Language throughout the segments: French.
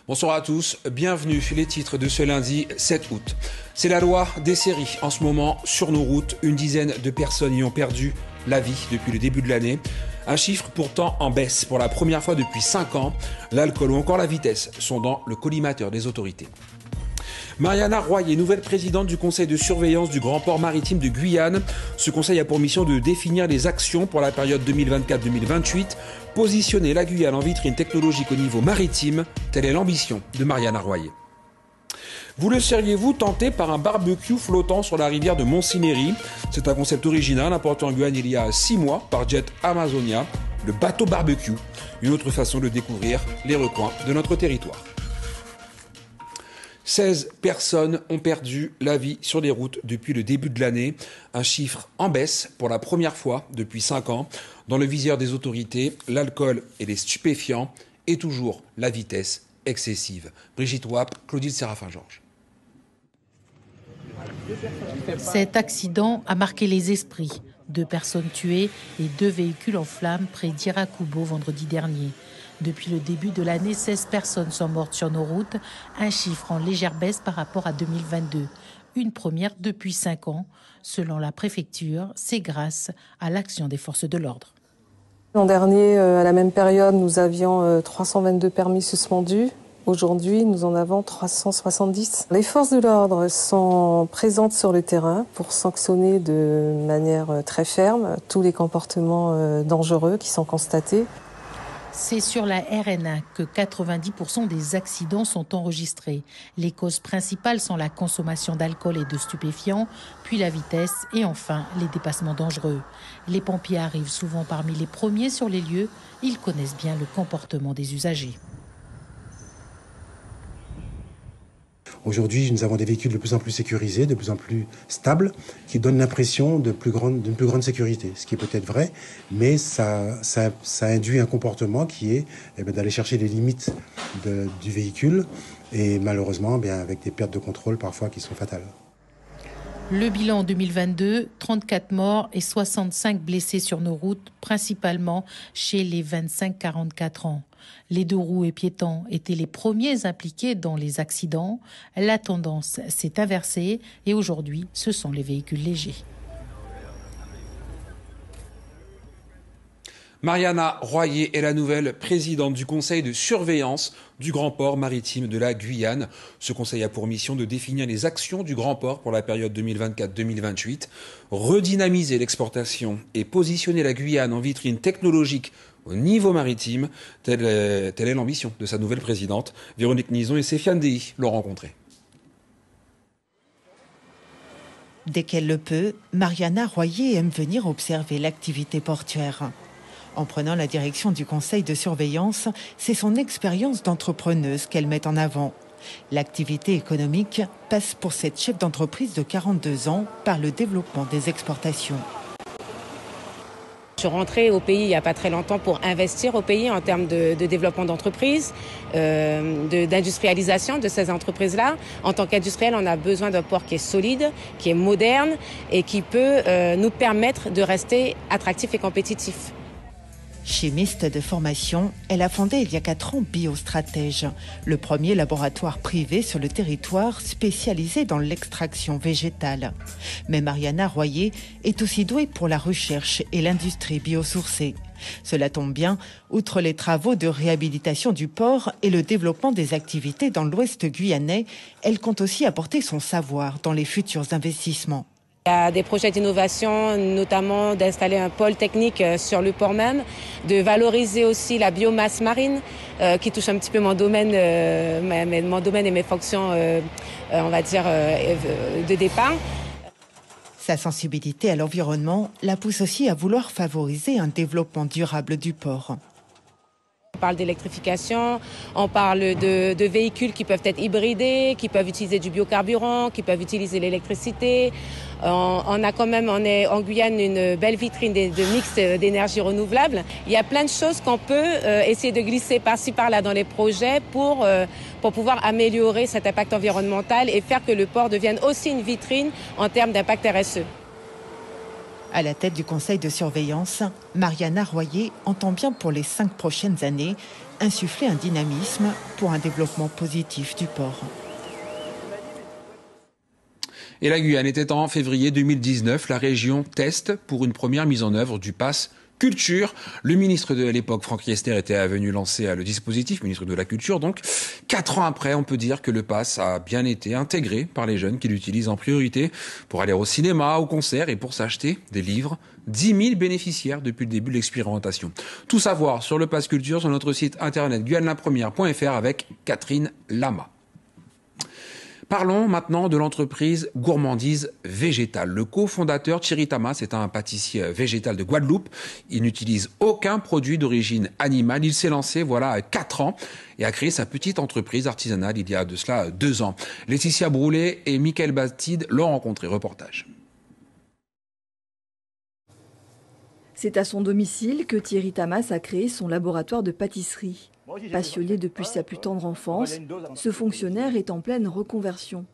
Bonsoir à tous, bienvenue. Les titres de ce lundi 7 août. C'est la loi des séries. En ce moment, sur nos routes, une dizaine de personnes y ont perdu la vie depuis le début de l'année. Un chiffre pourtant en baisse. Pour la première fois depuis 5 ans, l'alcool ou encore la vitesse sont dans le collimateur des autorités. Mariana Royer, nouvelle présidente du conseil de surveillance du Grand Port Maritime de Guyane. Ce conseil a pour mission de définir les actions pour la période 2024-2028, positionner la Guyane en vitrine technologique au niveau maritime. Telle est l'ambition de Mariana Royer. Vous le seriez-vous tenté par un barbecue flottant sur la rivière de Montsinéry? C'est un concept original importé en Guyane il y a 6 mois par Jet Amazonia, le bateau barbecue. Une autre façon de découvrir les recoins de notre territoire. 16 personnes ont perdu la vie sur les routes depuis le début de l'année. Un chiffre en baisse pour la première fois depuis 5 ans. Dans le viseur des autorités, l'alcool et les stupéfiants et toujours la vitesse excessive. Brigitte Wap, Claudine Séraphin-Georges. Cet accident a marqué les esprits. 2 personnes tuées et 2 véhicules en flammes près d'Irakubo vendredi dernier. Depuis le début de l'année, 16 personnes sont mortes sur nos routes, un chiffre en légère baisse par rapport à 2022. Une première depuis 5 ans. Selon la préfecture, c'est grâce à l'action des forces de l'ordre. L'an dernier, à la même période, nous avions 322 permis suspendus. Aujourd'hui, nous en avons 370. Les forces de l'ordre sont présentes sur le terrain pour sanctionner de manière très ferme tous les comportements dangereux qui sont constatés. C'est sur la RN1 que 90% des accidents sont enregistrés. Les causes principales sont la consommation d'alcool et de stupéfiants, puis la vitesse et enfin les dépassements dangereux. Les pompiers arrivent souvent parmi les premiers sur les lieux. Ils connaissent bien le comportement des usagers. Aujourd'hui, nous avons des véhicules de plus en plus sécurisés, de plus en plus stables, qui donnent l'impression d'une plus grande sécurité. Ce qui est peut-être vrai, mais ça induit un comportement qui est d'aller chercher les limites du véhicule et malheureusement avec des pertes de contrôle parfois qui sont fatales. Le bilan en 2022, 34 morts et 65 blessés sur nos routes, principalement chez les 25-44 ans. Les 2 roues et piétons étaient les premiers impliqués dans les accidents. La tendance s'est inversée et aujourd'hui, ce sont les véhicules légers. Mariana Royer est la nouvelle présidente du conseil de surveillance du Grand Port Maritime de la Guyane. Ce conseil a pour mission de définir les actions du Grand Port pour la période 2024-2028, redynamiser l'exportation et positionner la Guyane en vitrine technologique au niveau maritime. Telle est l'ambition de sa nouvelle présidente. Véronique Nison et Séfiane Dehi l'ont rencontrée. Dès qu'elle le peut, Mariana Royer aime venir observer l'activité portuaire. En prenant la direction du conseil de surveillance, c'est son expérience d'entrepreneuse qu'elle met en avant. L'activité économique passe pour cette chef d'entreprise de 42 ans par le développement des exportations. Je suis rentrée au pays il n'y a pas très longtemps pour investir au pays en termes de développement d'entreprises, d'industrialisation de ces entreprises-là. En tant qu'industriel, on a besoin d'un port qui est solide, qui est moderne et qui peut nous permettre de rester attractif et compétitif. Chimiste de formation, elle a fondé il y a 4 ans Biostratège, le premier laboratoire privé sur le territoire spécialisé dans l'extraction végétale. Mais Mariana Royer est aussi douée pour la recherche et l'industrie biosourcée. Cela tombe bien, outre les travaux de réhabilitation du port et le développement des activités dans l'ouest guyanais, elle compte aussi apporter son savoir dans les futurs investissements. Il y a des projets d'innovation, notamment d'installer un pôle technique sur le port même, de valoriser aussi la biomasse marine, qui touche un petit peu mon domaine et mes fonctions, on va dire, de départ. Sa sensibilité à l'environnement la pousse aussi à vouloir favoriser un développement durable du port. On parle d'électrification, on parle de véhicules qui peuvent être hybridés, qui peuvent utiliser du biocarburant, qui peuvent utiliser l'électricité. On a quand même, on est en Guyane, une belle vitrine de mix d'énergie renouvelable. Il y a plein de choses qu'on peut essayer de glisser par-ci par-là dans les projets pour pouvoir améliorer cet impact environnemental et faire que le port devienne aussi une vitrine en termes d'impact RSE. À la tête du conseil de surveillance, Mariana Royer entend bien pour les 5 prochaines années insuffler un dynamisme pour un développement positif du port. Et la Guyane était en février 2019. La région teste pour une première mise en œuvre du pass Culture. Le ministre de l'époque, Franck Riester, était venu lancer le dispositif, ministre de la Culture. Donc, 4 ans après, on peut dire que le pass a bien été intégré par les jeunes qui l'utilisent en priorité pour aller au cinéma, au concert et pour s'acheter des livres. 10 000 bénéficiaires depuis le début de l'expérimentation. Tout savoir sur le pass Culture sur notre site internet guyanelapremière.fr avec Catherine Lama. Parlons maintenant de l'entreprise Gourmandise Végétale. Le cofondateur Thierry Tamas est un pâtissier végétal de Guadeloupe. Il n'utilise aucun produit d'origine animale. Il s'est lancé voilà 4 ans et a créé sa petite entreprise artisanale il y a de cela 2 ans. Laetitia Broulet et Mickaël Bastide l'ont rencontré. Reportage. C'est à son domicile que Thierry Tamas a créé son laboratoire de pâtisserie. Passionné depuis sa plus tendre enfance, ce fonctionnaire est en pleine reconversion.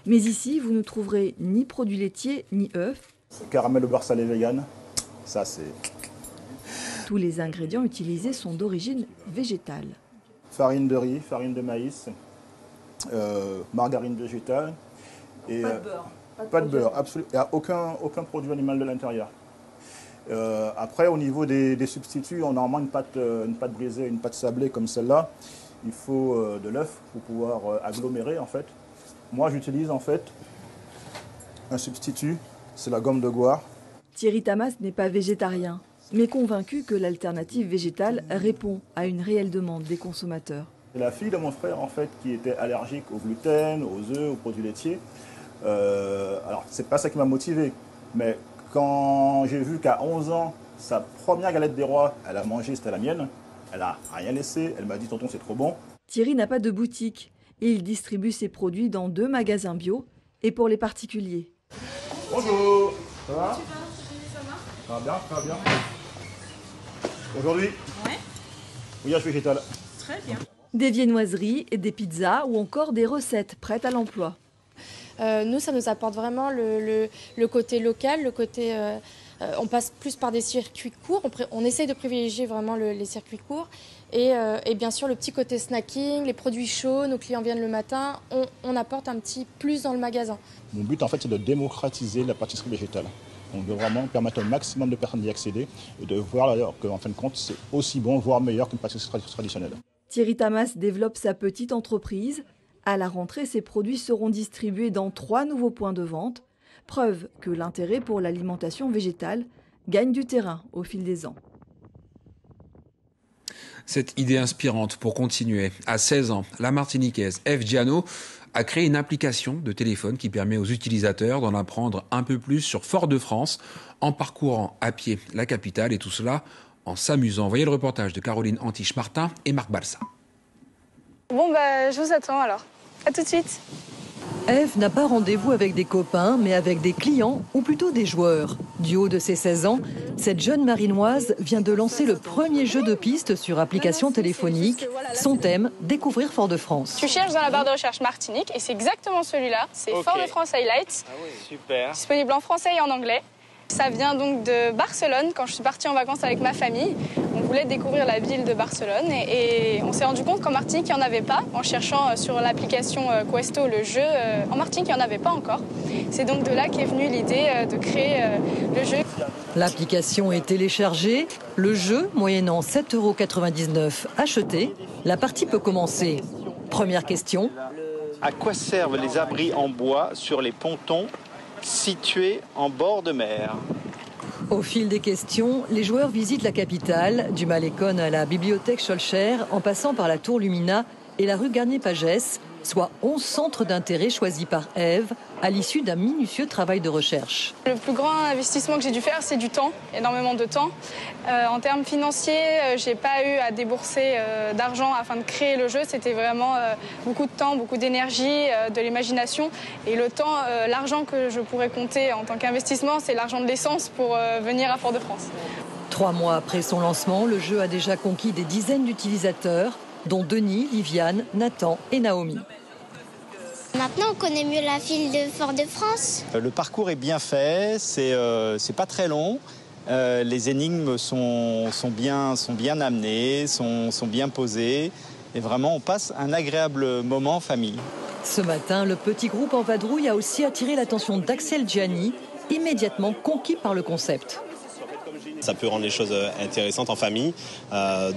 Mais ici, vous ne trouverez ni produits laitiers, ni œufs. Caramel au beurre salé vegan, ça c'est... Tous les ingrédients utilisés sont d'origine végétale. Farine de riz, farine de maïs, margarine végétale. Et, pas de beurre. Pas de beurre, absolument. Il n'y a aucun produit animal de l'intérieur. Après, au niveau des substituts, on a normalement une pâte brisée, une pâte sablée comme celle-là. Il faut de l'œuf pour pouvoir agglomérer en fait. Moi, j'utilise en fait un substitut, c'est la gomme de goire. Thierry Tamas n'est pas végétarien, mais convaincu que l'alternative végétale répond à une réelle demande des consommateurs. C'est la fille de mon frère en fait qui était allergique au gluten, aux œufs, aux produits laitiers. Alors, c'est pas ça qui m'a motivé, mais quand j'ai vu qu'à 11 ans, sa première galette des rois, elle a mangé, c'était la mienne. Elle n'a rien laissé. Elle m'a dit, tonton, c'est trop bon. Thierry n'a pas de boutique. Il distribue ses produits dans 2 magasins bio et pour les particuliers. Bonjour. Ça va ? Ça va bien, ça va bien. Aujourd'hui ? Ouais. Voyage végétal. Très bien. Des viennoiseries, des pizzas ou encore des recettes prêtes à l'emploi. Nous, ça nous apporte vraiment le côté local, le côté... on passe plus par des circuits courts, on essaye de privilégier vraiment les circuits courts. Et bien sûr, le petit côté snacking, les produits chauds, nos clients viennent le matin, on apporte un petit plus dans le magasin. Mon but, en fait, c'est de démocratiser la pâtisserie végétale. On veut vraiment permettre au maximum de personnes d'y accéder et de voir qu'en fin de compte, c'est aussi bon, voire meilleur qu'une pâtisserie traditionnelle. Thierry Tamas développe sa petite entreprise. À la rentrée, ces produits seront distribués dans 3 nouveaux points de vente. Preuve que l'intérêt pour l'alimentation végétale gagne du terrain au fil des ans. Cette idée inspirante pour continuer. À 16 ans, la Martiniquaise Eve Giano a créé une application de téléphone qui permet aux utilisateurs d'en apprendre un peu plus sur Fort-de-France en parcourant à pied la capitale et tout cela en s'amusant. Voyez le reportage de Caroline Antiche-Martin et Marc Balsa. Bon, je vous attends alors. À tout de suite. Eve n'a pas rendez-vous avec des copains, mais avec des clients, ou plutôt des joueurs. Du haut de ses 16 ans, cette jeune marinoise vient de lancer le premier jeu de piste sur application téléphonique. Son thème, découvrir Fort-de-France. Tu cherches dans la barre de recherche Martinique, et c'est exactement celui-là. C'est Fort-de-France Highlights. Ah oui, super. Disponible en français et en anglais. Ça vient donc de Barcelone, quand je suis partie en vacances avec ma famille. On voulait découvrir la ville de Barcelone et on s'est rendu compte qu'en Martinique, il n'y en avait pas. En cherchant sur l'application Questo le jeu, en Martinique, il n'y en avait pas encore. C'est donc de là qu'est venue l'idée de créer le jeu. L'application est téléchargée, le jeu, moyennant 7,99 € acheté, la partie peut commencer. Première question. À quoi servent les abris en bois sur les pontons situés en bord de mer? Au fil des questions, les joueurs visitent la capitale, du Malécon à la bibliothèque Schœlcher, en passant par la tour Lumina et la rue Garnier-Pagès, soit 11 centres d'intérêt choisis par Eve à l'issue d'un minutieux travail de recherche. Le plus grand investissement que j'ai dû faire, c'est du temps, énormément de temps. En termes financiers, j'ai pas eu à débourser d'argent afin de créer le jeu. C'était vraiment beaucoup de temps, beaucoup d'énergie, de l'imagination. Et le temps, l'argent que je pourrais compter en tant qu'investissement, c'est l'argent de l'essence pour venir à Fort-de-France. 3 mois après son lancement, le jeu a déjà conquis des dizaines d'utilisateurs, dont Denis, Liviane, Nathan et Naomi. Maintenant, on connaît mieux la ville de Fort-de-France. Le parcours est bien fait, c'est pas très long. Les énigmes sont bien amenées, sont bien posées. Et vraiment, on passe un agréable moment en famille. Ce matin, le petit groupe en vadrouille a aussi attiré l'attention d'Axel Gianni, immédiatement conquis par le concept. Ça peut rendre les choses intéressantes en famille.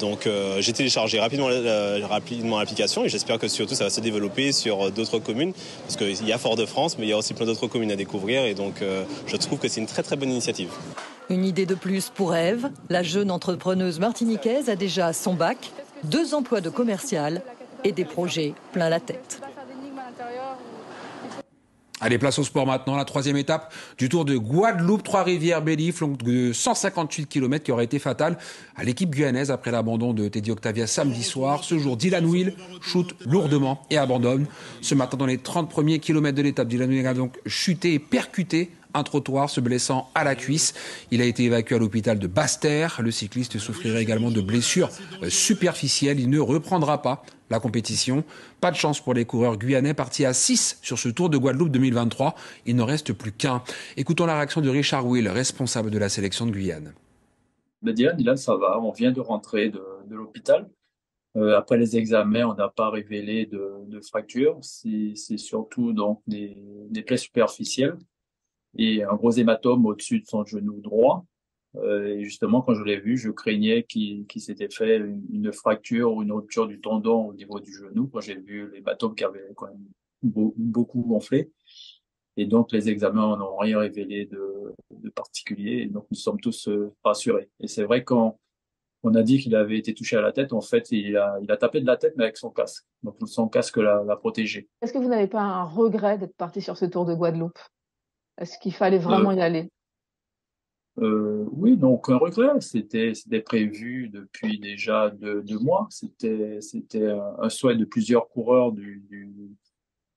Donc j'ai téléchargé rapidement l'application et j'espère que surtout ça va se développer sur d'autres communes. Parce qu'il y a Fort-de-France, mais il y a aussi plein d'autres communes à découvrir. Et donc je trouve que c'est une très très bonne initiative. Une idée de plus pour Ève. La jeune entrepreneuse martiniquaise a déjà son bac, 2 emplois de commercial et des projets plein la tête. Allez, place au sport maintenant. La 3e étape du Tour de Guadeloupe, Trois-Rivières-Bélif, longue de 158 km qui aurait été fatale à l'équipe guyanaise après l'abandon de Teddy Octavia samedi soir. Ce jour, Dylan Will chute lourdement et abandonne. Ce matin, dans les 30 premiers kilomètres de l'étape, Dylan Will a donc chuté et percuté un trottoir, se blessant à la cuisse. Il a été évacué à l'hôpital de Basse-Terre. Le cycliste souffrirait également de blessures superficielles. Il ne reprendra pas la compétition. Pas de chance pour les coureurs guyanais partis à 6 sur ce Tour de Guadeloupe 2023. Il n'en reste plus qu'un. Écoutons la réaction de Richard Will, responsable de la sélection de Guyane. Dylan, ça va. On vient de rentrer de l'hôpital. Après les examens, on n'a pas révélé de fractures. C'est surtout donc des plaies superficielles et un gros hématome au-dessus de son genou droit. Et justement, quand je l'ai vu, je craignais qu'il s'était fait une fracture ou une rupture du tendon au niveau du genou. Quand j'ai vu l'hématome qui avait quand même beaucoup gonflé. Et donc, les examens n'ont rien révélé de particulier. Et donc, nous sommes tous rassurés. Et c'est vrai qu'on a dit qu'il avait été touché à la tête. En fait, il a tapé de la tête, mais avec son casque. Donc, son casque l'a protégé. Est-ce que vous n'avez pas un regret d'être parti sur ce Tour de Guadeloupe? Est-ce qu'il fallait vraiment y aller? Oui, donc un regret. C'était prévu depuis déjà 2 mois. C'était un souhait de plusieurs coureurs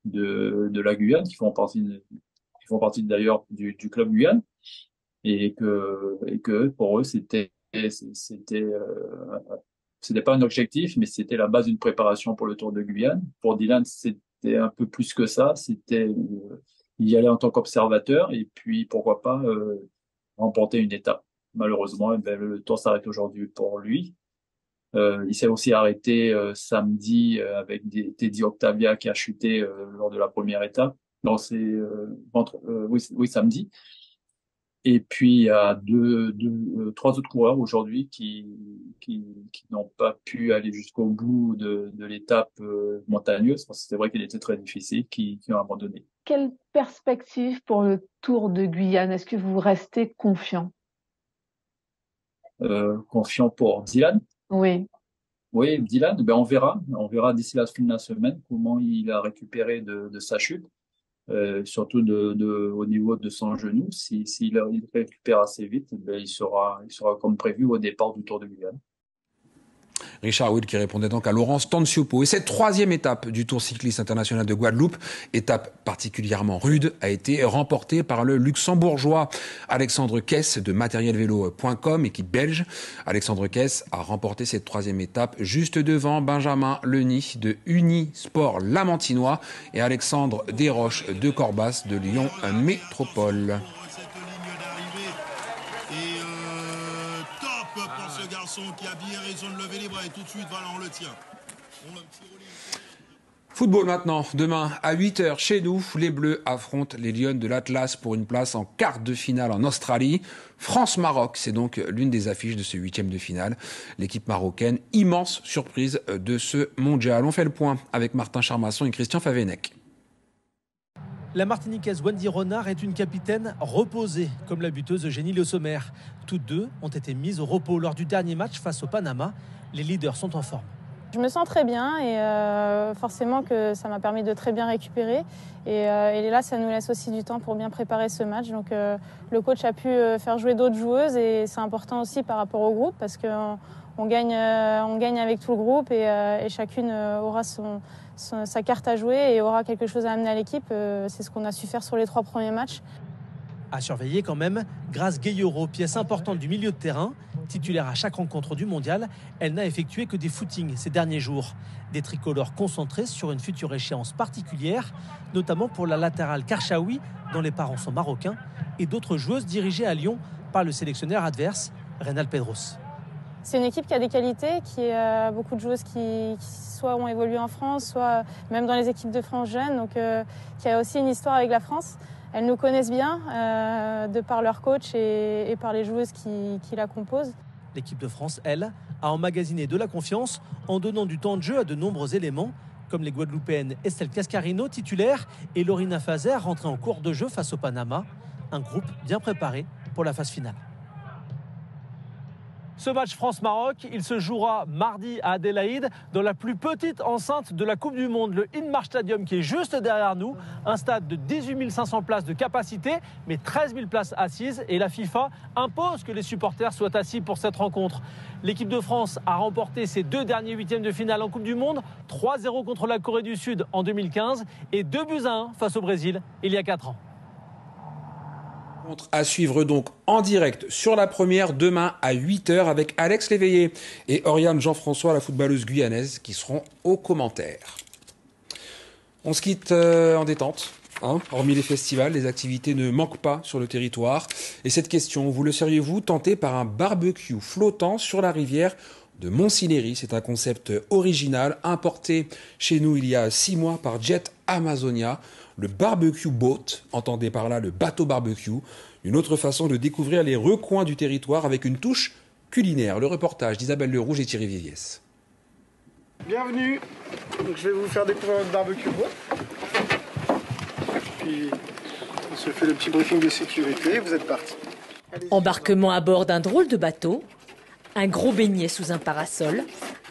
de la Guyane qui font partie d'ailleurs du club Guyane et que pour eux c'était pas un objectif, mais c'était la base d'une préparation pour le Tour de Guyane. Pour Dylan, c'était un peu plus que ça. C'était y aller en tant qu'observateur et puis pourquoi pas remporter une étape. Malheureusement, le Tour s'arrête aujourd'hui pour lui. Il s'est aussi arrêté samedi avec Teddy Octavia qui a chuté lors de la première étape. Non, c'est samedi. Et puis il y a 3 autres coureurs aujourd'hui qui n'ont pas pu aller jusqu'au bout de l'étape montagneuse, parce que c'est vrai qu'elle était très difficile, qui ont abandonné. Quelle perspective pour le Tour de Guyane? Est-ce que vous restez confiant? Confiant pour Dylan? Oui. Oui, Dylan, on verra d'ici la fin de la semaine comment il a récupéré de sa chute. Surtout au niveau de son genou. S'il récupère assez vite, il sera comme prévu au départ du Tour de Guyane. Richard Will qui répondait donc à Laurence Tancioppo. Et cette 3e étape du Tour cycliste international de Guadeloupe, étape particulièrement rude, a été remportée par le luxembourgeois Alexandre Kess de matérielvélo.com, équipe belge. Alexandre Kess a remporté cette 3e étape juste devant Benjamin Leny de Unisport Lamantinois et Alexandre Desroches de Corbas de Lyon Métropole. Qui a bien raison de lever les bras et tout de suite, voilà, on le tient. Football maintenant. Demain à 8h chez nous, les Bleus affrontent les Lions de l'Atlas pour une place en quart de finale en Australie. France-Maroc, c'est donc l'une des affiches de ce 8e de finale. L'équipe marocaine, immense surprise de ce mondial. On fait le point avec Martin Charmasson et Christian Favenec. La Martiniquaise Wendy Renard est une capitaine reposée, comme la buteuse Eugénie Le Sommer. Toutes deux ont été mises au repos lors du dernier match face au Panama. Les leaders sont en forme. Je me sens très bien et forcément que ça m'a permis de très bien récupérer. Et là, ça nous laisse aussi du temps pour bien préparer ce match. Donc le coach a pu faire jouer d'autres joueuses et c'est important aussi par rapport au groupe parce qu'on gagne avec tout le groupe et chacune aura sa carte à jouer et aura quelque chose à amener à l'équipe. C'est ce qu'on a su faire sur les 3 premiers matchs. À surveiller quand même, Grace Gayoro, pièce importante du milieu de terrain. Titulaire à chaque rencontre du mondial, elle n'a effectué que des footings ces derniers jours. Des tricolores concentrés sur une future échéance particulière, notamment pour la latérale Karchaoui, dont les parents sont marocains, et d'autres joueuses dirigées à Lyon par le sélectionneur adverse, Reynald Pedros. C'est une équipe qui a des qualités, qui a beaucoup de joueuses qui soit ont évolué en France, soit même dans les équipes de France jeunes, donc qui a aussi une histoire avec la France. Elles nous connaissent bien, de par leur coach et par les joueuses qui la composent. L'équipe de France, elle, a emmagasiné de la confiance en donnant du temps de jeu à de nombreux éléments, comme les Guadeloupéennes Estelle Cascarino, titulaire, et Lorina Fazer, rentrée en cours de jeu face au Panama. Un groupe bien préparé pour la phase finale. Ce match France-Maroc, il se jouera mardi à Adélaïde, dans la plus petite enceinte de la Coupe du Monde, le Inmar Stadium, qui est juste derrière nous. Un stade de 18 500 places de capacité, mais 13 000 places assises. Et la FIFA impose que les supporters soient assis pour cette rencontre. L'équipe de France a remporté ses 2 derniers huitièmes de finale en Coupe du Monde, 3-0 contre la Corée du Sud en 2015 et 2-1 face au Brésil il y a 4 ans. À suivre donc en direct sur La Première demain à 8h avec Alex Léveillé et Oriane Jean-François, la footballeuse guyanaise, qui seront aux commentaires. On se quitte en détente. Hormis les festivals, les activités ne manquent pas sur le territoire. Et cette question, vous le seriez-vous tenté par un barbecue flottant sur la rivière de Montsilieri? C'est un concept original importé chez nous il y a 6 mois par Jet Amazonia. Le barbecue boat, entendez par là le bateau barbecue, une autre façon de découvrir les recoins du territoire avec une touche culinaire. Le reportage d'Isabelle Lerouge et Thierry Viviès. Bienvenue, donc je vais vous faire découvrir notre barbecue boat. Puis on se fait le petit briefing de sécurité, vous êtes partis. Embarquement à bord d'un drôle de bateau, un gros beignet sous un parasol,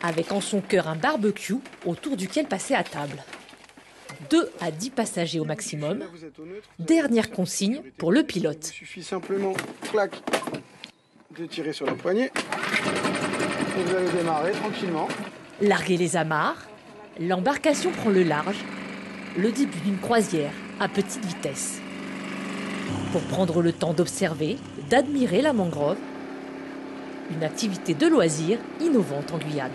avec en son cœur un barbecue autour duquel passer à table. 2 à 10 passagers au maximum. Dernière consigne pour le pilote. Il suffit simplement, clac, de tirer sur la poignée. Et vous allez démarrer tranquillement. Larguer les amarres, l'embarcation prend le large. Le début d'une croisière à petite vitesse. Pour prendre le temps d'observer, d'admirer la mangrove. Une activité de loisir innovante en Guyane.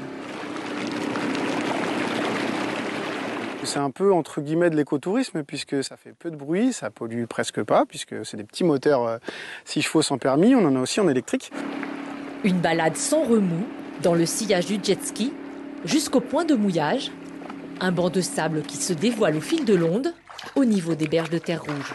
C'est un peu entre guillemets de l'écotourisme puisque ça fait peu de bruit, ça pollue presque pas puisque c'est des petits moteurs 6 chevaux sans permis, on en a aussi en électrique. Une balade sans remous dans le sillage du jet ski jusqu'au point de mouillage. Un banc de sable qui se dévoile au fil de l'onde au niveau des berges de terre rouge.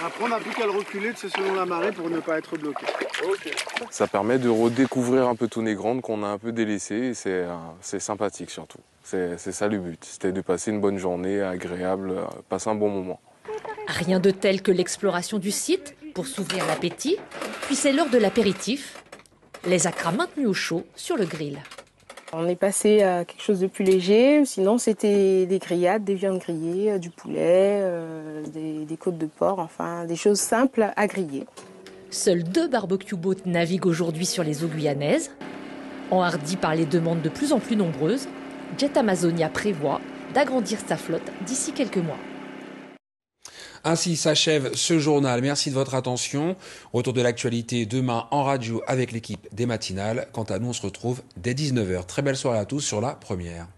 Après on n'a plus qu'à le reculer selon la marée pour ne pas être bloqué. Okay. Ça permet de redécouvrir un peu Tonnet-Grande qu'on a un peu délaissé et c'est sympathique surtout. C'est ça le but, c'était de passer une bonne journée agréable, passer un bon moment. Rien de tel que l'exploration du site pour s'ouvrir l'appétit, puis c'est l'heure de l'apéritif. Les acras maintenus au chaud sur le grill. On est passé à quelque chose de plus léger, sinon c'était des grillades, des viandes grillées, du poulet, des côtes de porc, enfin des choses simples à griller. Seuls 2 barbecue boats naviguent aujourd'hui sur les eaux guyanaises. Enhardi par les demandes de plus en plus nombreuses, Jet Amazonia prévoit d'agrandir sa flotte d'ici quelques mois. Ainsi s'achève ce journal. Merci de votre attention. Retour de l'actualité demain en radio avec l'équipe des matinales. Quant à nous, on se retrouve dès 19h. Très belle soirée à tous sur La Première.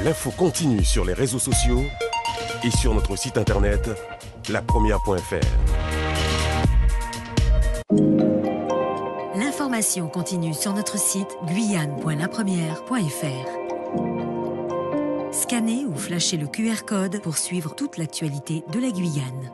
L'info continue sur les réseaux sociaux et sur notre site internet lapremière.fr. L'information continue sur notre site guyane.lapremière.fr. Scannez ou flashez le QR code pour suivre toute l'actualité de la Guyane.